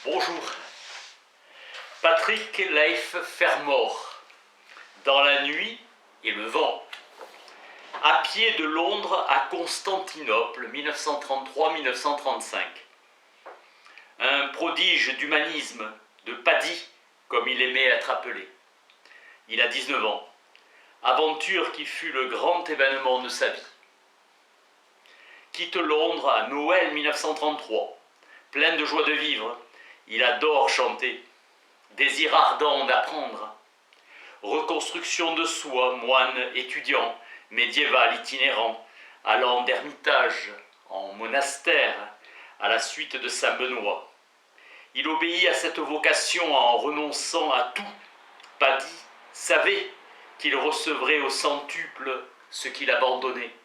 Bonjour. Patrick Leif Fermor. Dans la nuit et le vent. À pied de Londres à Constantinople, 1933-1935. Un prodige d'humanisme, de paddy, comme il aimait être appelé. Il a 19 ans. Aventure qui fut le grand événement de sa vie. Quitte Londres à Noël 1933. Plein de joie de vivre, il adore chanter. Désir ardent d'apprendre. Reconstruction de soi, moine étudiant, médiéval itinérant, allant d'ermitage en monastère à la suite de saint Benoît. Il obéit à cette vocation en renonçant à tout. Paddy savait qu'il recevrait au centuple ce qu'il abandonnait.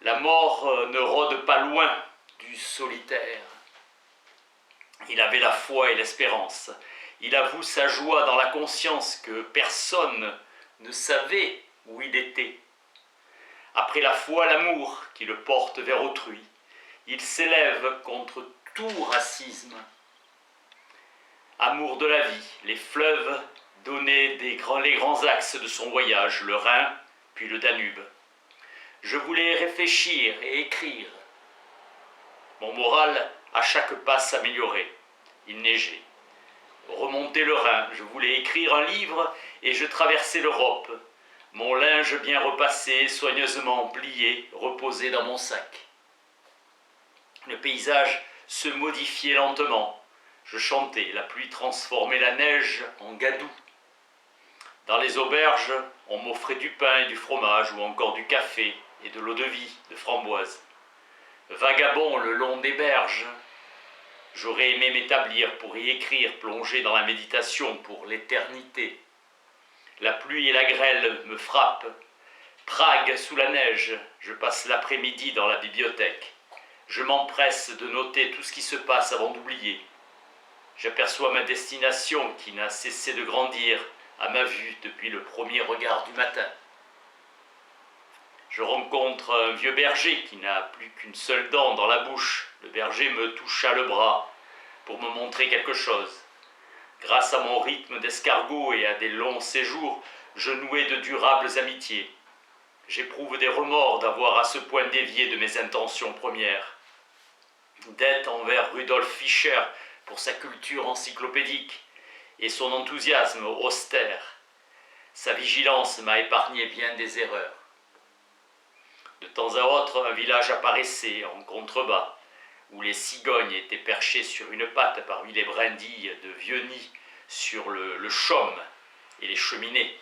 La mort ne rôde pas loin du solitaire. Il avait la foi et l'espérance. Il avoue sa joie dans la conscience que personne ne savait où il était. Après la foi, l'amour qui le porte vers autrui, il s'élève contre tout racisme. Amour de la vie, les fleuves donnaient les grands axes de son voyage, le Rhin puis le Danube. Je voulais réfléchir et écrire. Mon moral à chaque pas s'améliorait. Il neigeait. Remonter le Rhin, je voulais écrire un livre et je traversais l'Europe. Mon linge bien repassé, soigneusement plié, reposait dans mon sac. Le paysage se modifiait lentement. Je chantais, la pluie transformait la neige en gadou. Dans les auberges, on m'offrait du pain et du fromage ou encore du café et de l'eau-de-vie, de framboise. Vagabond le long des berges, j'aurais aimé m'établir pour y écrire, plonger dans la méditation pour l'éternité. La pluie et la grêle me frappent. Prague sous la neige, je passe l'après-midi dans la bibliothèque. Je m'empresse de noter tout ce qui se passe avant d'oublier. J'aperçois ma destination qui n'a cessé de grandir à ma vue depuis le premier regard du matin. Je rencontre un vieux berger qui n'a plus qu'une seule dent dans la bouche. Le berger me toucha le bras pour me montrer quelque chose. Grâce à mon rythme d'escargot et à des longs séjours, je nouais de durables amitiés. J'éprouve des remords d'avoir à ce point dévié de mes intentions premières. Dette envers Rudolf Fischer pour sa culture encyclopédique et son enthousiasme austère. Sa vigilance m'a épargné bien des erreurs. De temps à autre, un village apparaissait en contrebas, où les cigognes étaient perchées sur une patte parmi les brindilles de vieux nids sur le chaume et les cheminées.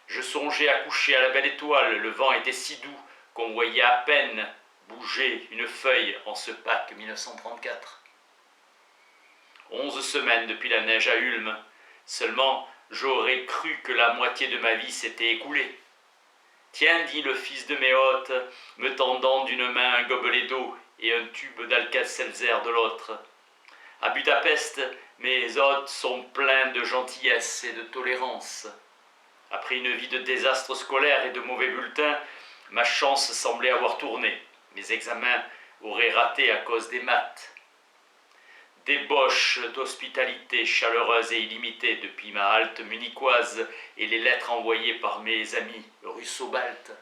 Je songeais à coucher à la belle étoile, le vent était si doux qu'on voyait à peine bouger une feuille en ce Pâques 1934. 11 semaines depuis la neige à Ulm, seulement j'aurais cru que la moitié de ma vie s'était écoulée. Tiens, dit le fils de mes hôtes, me tendant d'une main un gobelet d'eau et un tube d'Alka-Seltzer de l'autre. À Budapest, mes hôtes sont pleins de gentillesse et de tolérance. Après une vie de désastres scolaires et de mauvais bulletins, ma chance semblait avoir tourné. Mes examens auraient raté à cause des maths. Débauche d'hospitalité chaleureuse et illimitée depuis ma halte munichoise et les lettres envoyées par mes amis russo-baltes.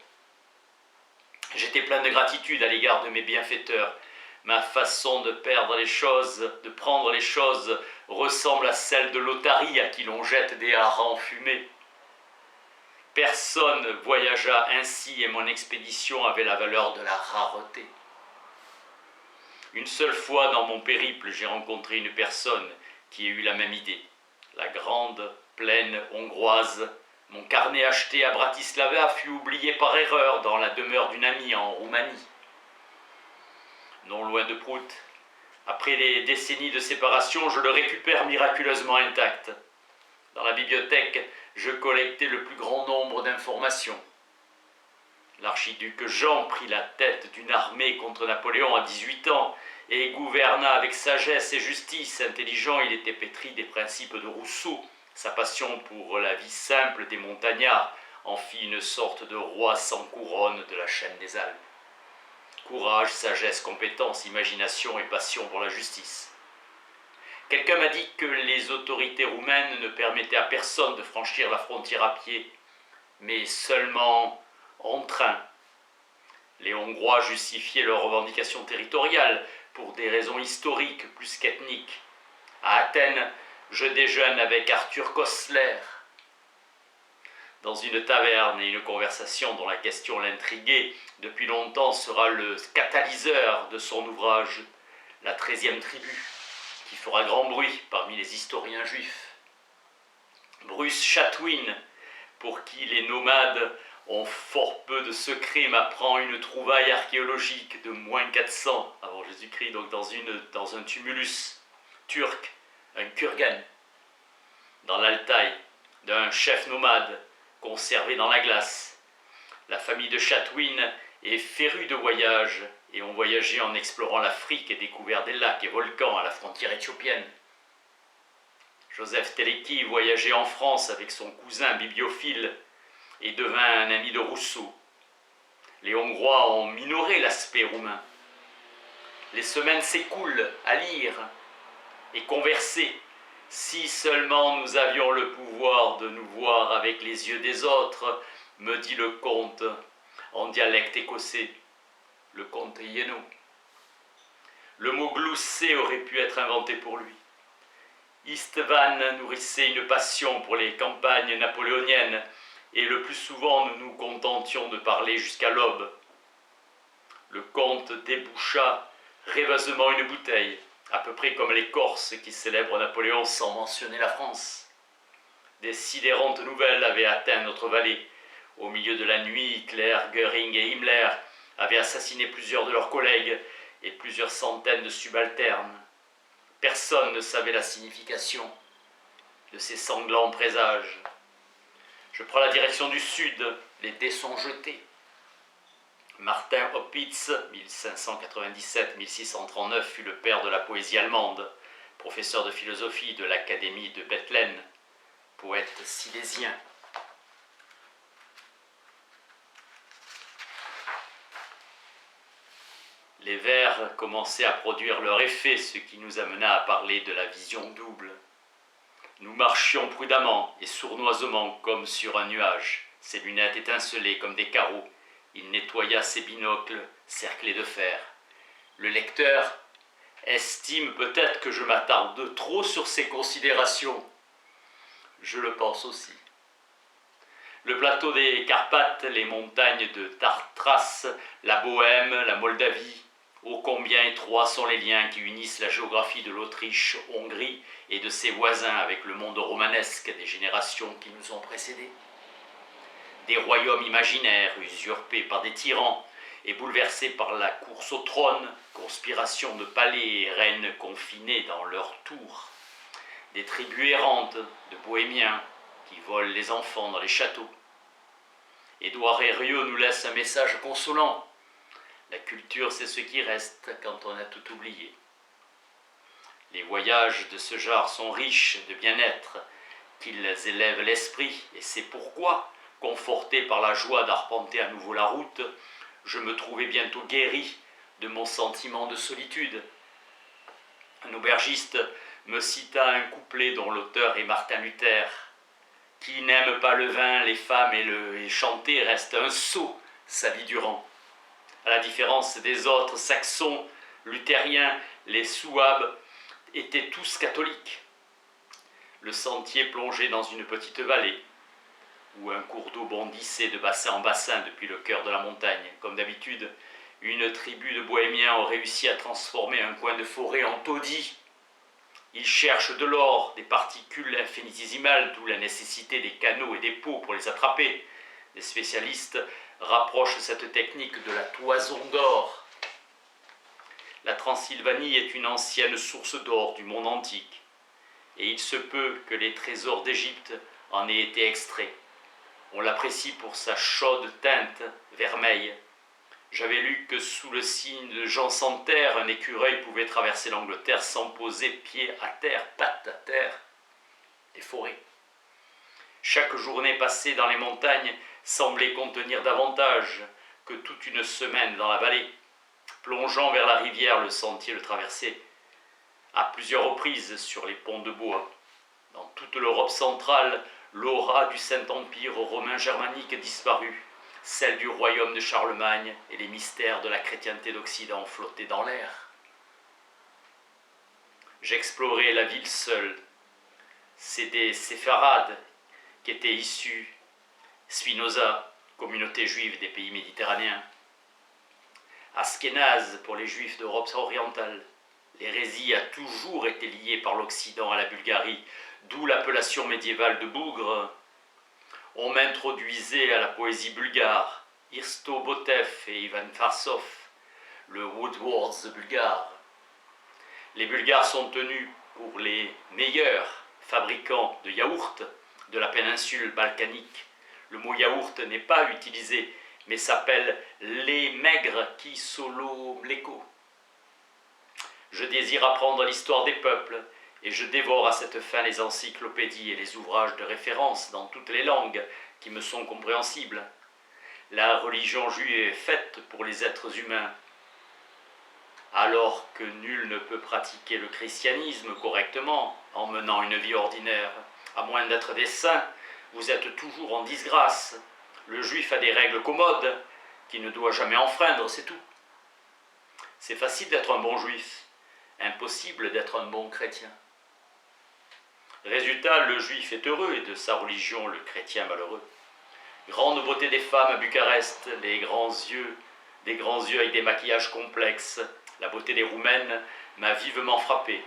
J'étais plein de gratitude à l'égard de mes bienfaiteurs. Ma façon de prendre les choses, ressemble à celle de l'otarie à qui l'on jette des harengs fumés. Personne voyagea ainsi et mon expédition avait la valeur de la rareté. Une seule fois dans mon périple, j'ai rencontré une personne qui a eu la même idée. La grande plaine hongroise. Mon carnet acheté à Bratislava fut oublié par erreur dans la demeure d'une amie en Roumanie. Non loin de Prout, après les décennies de séparation, je le récupère miraculeusement intact. Dans la bibliothèque, je collectais le plus grand nombre d'informations. L'archiduc Jean prit la tête d'une armée contre Napoléon à 18 ans et gouverna avec sagesse et justice. Intelligent, il était pétri des principes de Rousseau. Sa passion pour la vie simple des montagnards en fit une sorte de roi sans couronne de la chaîne des Alpes. Courage, sagesse, compétence, imagination et passion pour la justice. Quelqu'un m'a dit que les autorités roumaines ne permettaient à personne de franchir la frontière à pied, mais seulement en train. Les Hongrois justifiaient leurs revendications territoriales pour des raisons historiques plus qu'ethniques. À Athènes, je déjeune avec Arthur Koestler. Dans une taverne et une conversation dont la question l'intriguait depuis longtemps sera le catalyseur de son ouvrage, La 13e tribu, qui fera grand bruit parmi les historiens juifs. Bruce Chatwin, pour qui les nomades ont fort peu de secrets, m'apprend une trouvaille archéologique de moins 400 avant Jésus-Christ, donc dans un tumulus turc, un kurgan, dans l'Altaï, d'un chef nomade conservé dans la glace. La famille de Chatwin est férue de voyage et ont voyagé en explorant l'Afrique et découvert des lacs et volcans à la frontière éthiopienne. Joseph Teleki voyageait en France avec son cousin bibliophile et devint un ami de Rousseau. Les Hongrois ont minoré l'aspect roumain. Les semaines s'écoulent à lire et converser. Si seulement nous avions le pouvoir de nous voir avec les yeux des autres, me dit le comte en dialecte écossais, le comte Yeno. Le mot glousser aurait pu être inventé pour lui. Istvan nourrissait une passion pour les campagnes napoléoniennes et le plus souvent nous nous contentions de parler jusqu'à l'aube. Le comte déboucha rêveusement une bouteille, à peu près comme les Corses qui célèbrent Napoléon sans mentionner la France. Des sidérantes nouvelles avaient atteint notre vallée. Au milieu de la nuit, Hitler, Göring et Himmler avaient assassiné plusieurs de leurs collègues et plusieurs centaines de subalternes. Personne ne savait la signification de ces sanglants présages. Je prends la direction du sud, les dés sont jetés. Martin Opitz, 1597-1639, fut le père de la poésie allemande, professeur de philosophie de l'Académie de Bethlen, poète silésien. Les vers commençaient à produire leur effet, ce qui nous amena à parler de la vision double. Nous marchions prudemment et sournoisement comme sur un nuage. Ses lunettes étincelaient comme des carreaux. Il nettoya ses binocles cerclés de fer. Le lecteur estime peut-être que je m'attarde trop sur ces considérations. Je le pense aussi. Le plateau des Carpates, les montagnes de Tatras, la Bohême, la Moldavie, ô combien étroits sont les liens qui unissent la géographie de l'Autriche-Hongrie et de ses voisins avec le monde romanesque des générations qui nous ont précédés. Des royaumes imaginaires usurpés par des tyrans et bouleversés par la course au trône, conspiration de palais et reines confinés dans leurs tours. Des tribus errantes de bohémiens qui volent les enfants dans les châteaux. Édouard Herriot nous laisse un message consolant. La culture, c'est ce qui reste quand on a tout oublié. Les voyages de ce genre sont riches de bien-être, qu'ils élèvent l'esprit, et c'est pourquoi, conforté par la joie d'arpenter à nouveau la route, je me trouvais bientôt guéri de mon sentiment de solitude. Un aubergiste me cita un couplet dont l'auteur est Martin Luther. Qui n'aime pas le vin, les femmes et chanter reste un sot sa vie durant. À la différence des autres saxons, luthériens, les souabes étaient tous catholiques. Le sentier plongeait dans une petite vallée, où un cours d'eau bondissait de bassin en bassin depuis le cœur de la montagne. Comme d'habitude, une tribu de bohémiens a réussi à transformer un coin de forêt en taudis. Ils cherchent de l'or, des particules infinitésimales, d'où la nécessité des canaux et des pots pour les attraper. Les spécialistes rapprochent cette technique de la toison d'or. La Transylvanie est une ancienne source d'or du monde antique, et il se peut que les trésors d'Égypte en aient été extraits. On l'apprécie pour sa chaude teinte vermeille. J'avais lu que sous le signe de Jean sans terre, un écureuil pouvait traverser l'Angleterre sans poser pied à terre, patte à terre. Des forêts. Chaque journée passée dans les montagnes semblait contenir davantage que toute une semaine dans la vallée. Plongeant vers la rivière, le sentier le traversait à plusieurs reprises sur les ponts de bois. Dans toute l'Europe centrale, l'aura du Saint-Empire romain germanique disparut, celle du royaume de Charlemagne et les mystères de la chrétienté d'Occident flottaient dans l'air. J'explorais la ville seule. C'est des séfarades qui étaient issus, Spinoza, communauté juive des pays méditerranéens, Askénazes pour les juifs d'Europe orientale. L'hérésie a toujours été liée par l'Occident à la Bulgarie, d'où l'appellation médiévale de bougre. On m'introduisait à la poésie bulgare, Irsto Botev et Ivan Farsov, le Woodworth bulgare. Les Bulgares sont tenus pour les meilleurs fabricants de yaourts de la péninsule balkanique. Le mot yaourt n'est pas utilisé, mais s'appelle lait maigre qui solo mleko. Je désire apprendre l'histoire des peuples, et je dévore à cette fin les encyclopédies et les ouvrages de référence dans toutes les langues qui me sont compréhensibles. La religion juive est faite pour les êtres humains, alors que nul ne peut pratiquer le christianisme correctement en menant une vie ordinaire. À moins d'être des saints, vous êtes toujours en disgrâce. Le juif a des règles commodes qu'il ne doit jamais enfreindre, c'est tout. C'est facile d'être un bon juif, impossible d'être un bon chrétien. Résultat, le juif est heureux et de sa religion, le chrétien malheureux. Grande beauté des femmes à Bucarest, des grands yeux avec des maquillages complexes. La beauté des Roumaines m'a vivement frappé.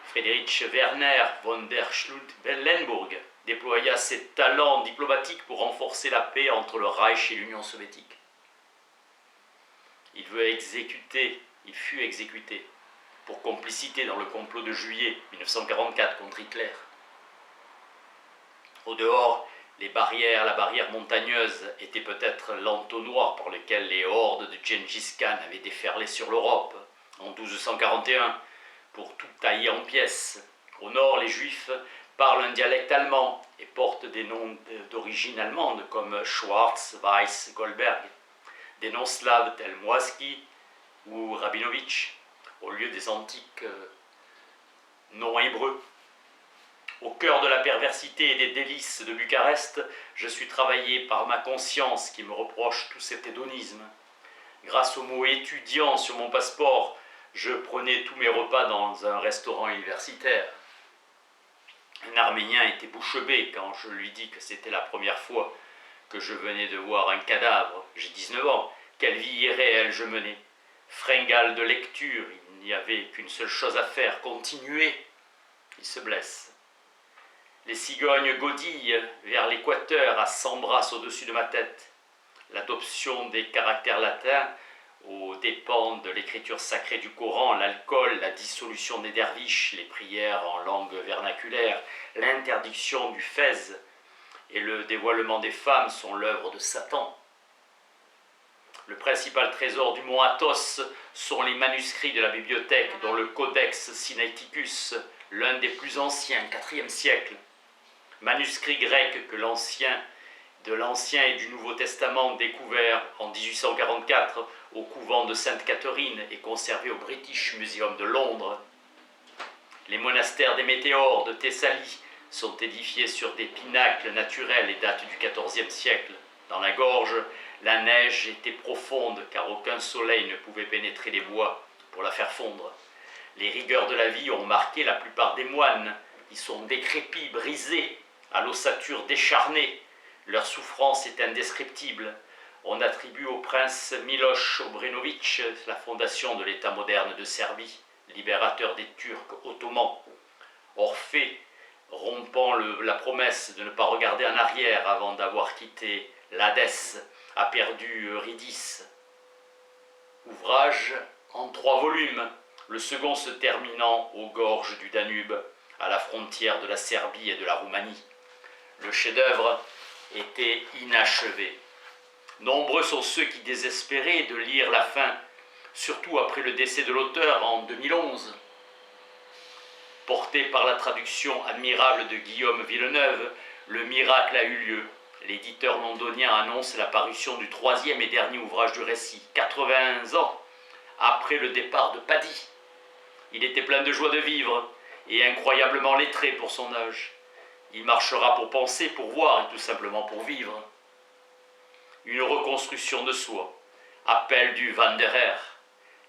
Friedrich Werner von der Schlüt-Wellenburg déploya ses talents diplomatiques pour renforcer la paix entre le Reich et l'Union soviétique. Il fut exécuté pour complicité dans le complot de juillet 1944 contre Hitler. Au dehors, la barrière montagneuse était peut-être l'entonnoir par lequel les hordes de Gengis Khan avaient déferlé sur l'Europe en 1241 pour tout tailler en pièces. Au nord, les Juifs parlent un dialecte allemand et portent des noms d'origine allemande comme Schwarz, Weiss, Goldberg. Des noms slaves tels Moisky ou Rabinovitch au lieu des antiques noms hébreux. Au cœur de la perversité et des délices de Bucarest, je suis travaillé par ma conscience qui me reproche tout cet hédonisme. Grâce au mot étudiant sur mon passeport, je prenais tous mes repas dans un restaurant universitaire. Un Arménien était bouche bée quand je lui dis que c'était la première fois que je venais de voir un cadavre. J'ai 19 ans, quelle vie irréelle je menais. Fringale de lecture, il n'y avait qu'une seule chose à faire, continuer. Il se blesse. Les cigognes godillent vers l'équateur à 100 brasses au-dessus de ma tête. L'adoption des caractères latins aux dépens de l'écriture sacrée du Coran, l'alcool, la dissolution des derviches, les prières en langue vernaculaire, l'interdiction du fez et le dévoilement des femmes sont l'œuvre de Satan. Le principal trésor du mont Athos sont les manuscrits de la bibliothèque, dont le Codex Sinaiticus, l'un des plus anciens, 4e siècle. Manuscrit grec que de l'Ancien et du Nouveau Testament découvert en 1844 au couvent de Sainte-Catherine et conservé au British Museum de Londres. Les monastères des météores de Thessalie sont édifiés sur des pinacles naturels et datent du XIVe siècle. Dans la gorge, la neige était profonde car aucun soleil ne pouvait pénétrer les bois pour la faire fondre. Les rigueurs de la vie ont marqué la plupart des moines qui sont décrépits, brisés, à l'ossature décharnée. Leur souffrance est indescriptible. On attribue au prince Miloš Obrenović la fondation de l'État moderne de Serbie, libérateur des Turcs ottomans. Orphée, rompant la promesse de ne pas regarder en arrière avant d'avoir quitté l'Hadès, a perdu Eurydice. Ouvrage en 3 volumes, le second se terminant aux gorges du Danube, à la frontière de la Serbie et de la Roumanie. Le chef-d'œuvre était inachevé. Nombreux sont ceux qui désespéraient de lire la fin, surtout après le décès de l'auteur en 2011. Porté par la traduction admirable de Guillaume Villeneuve, le miracle a eu lieu. L'éditeur londonien annonce la parution du 3e et dernier ouvrage du récit, 80 ans après le départ de Paddy. Il était plein de joie de vivre et incroyablement lettré pour son âge. Il marchera pour penser, pour voir et tout simplement pour vivre. Une reconstruction de soi, appel du Wanderer.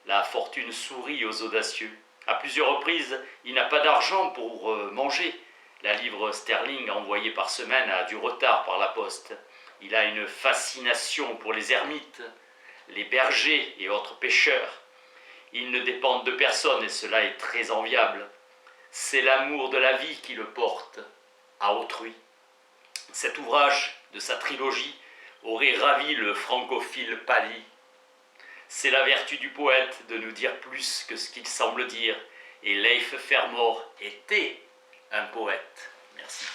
La fortune sourit aux audacieux. À plusieurs reprises, il n'a pas d'argent pour manger. La livre sterling envoyée par semaine a du retard par la poste. Il a une fascination pour les ermites, les bergers et autres pêcheurs. Ils ne dépendent de personne et cela est très enviable. C'est l'amour de la vie qui le porte à autrui. Cet ouvrage de sa trilogie aurait ravi le francophile Pali. C'est la vertu du poète de nous dire plus que ce qu'il semble dire, et Leif Fermor était un poète. Merci.